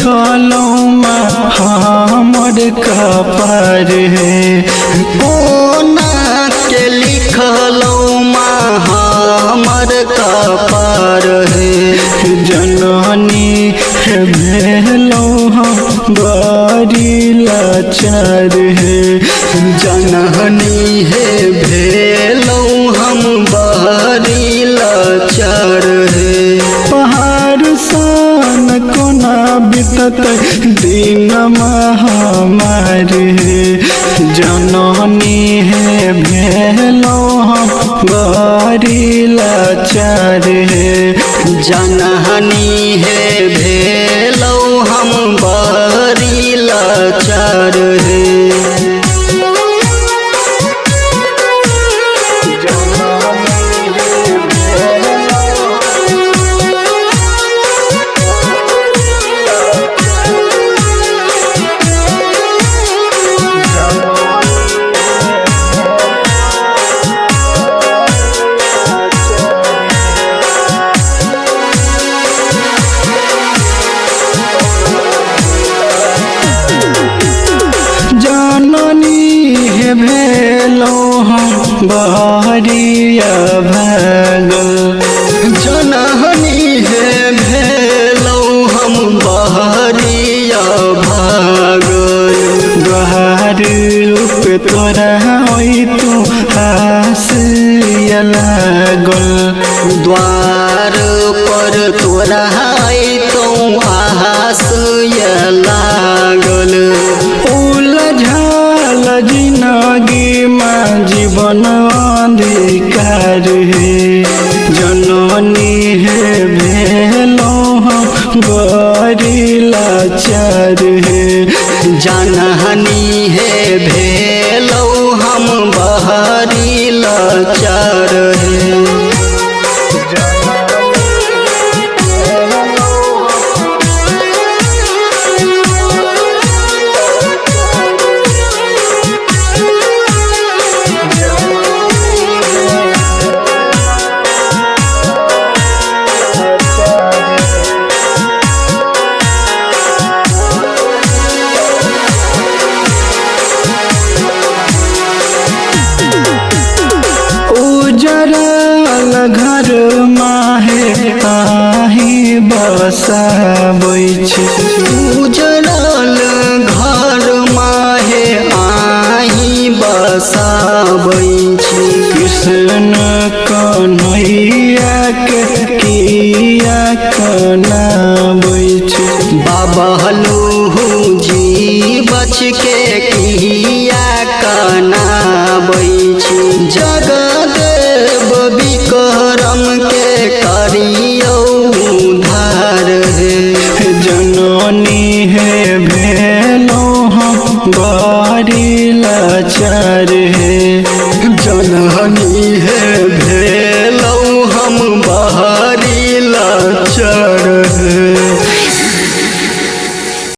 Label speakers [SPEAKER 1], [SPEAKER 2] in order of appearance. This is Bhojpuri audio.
[SPEAKER 1] लिखलौं माँ हमर कपार है।
[SPEAKER 2] कोना के लिखलौं माँ हमर कपार है।
[SPEAKER 1] जननी भेलौं हम बड़ी लाचार है।
[SPEAKER 2] जननी है भेलौं हम बड़ी लाचार है।
[SPEAKER 1] पहाड़ सन कोना बीतत दिन हमार है। जननी है भेलौं हम बड़ी लाचार है।
[SPEAKER 2] जननी है भेलौं हम बड़ी लाचार है।
[SPEAKER 1] भेलौं हम बहरिया भागल।
[SPEAKER 2] जननी है भेलौं हम बहरिया भागल।
[SPEAKER 1] द्वार पे तोरा तू हास लागल।
[SPEAKER 2] द्वार पर तोरा तो आस लागल।
[SPEAKER 1] उलझल जिंदगी में जीवन अधिकार है। जननी है भेलौं हम बड़ी लाचार है।
[SPEAKER 2] जननी है भेलौं हम बड़ी लाचार है।
[SPEAKER 1] उजरल घर माहे आही बसाबै छी।
[SPEAKER 2] उजरल घर माहे आही बसाबै छी।
[SPEAKER 1] कृष्ण कन्हैया के किया कनाबै छी।
[SPEAKER 2] बाबलू जी बच के किया कनाबै छी। जगदेव विक्रम के करियौ उद्धार है।
[SPEAKER 1] जननी है भेलौं हम बड़ी लाचार है।
[SPEAKER 2] जननी है भेलौं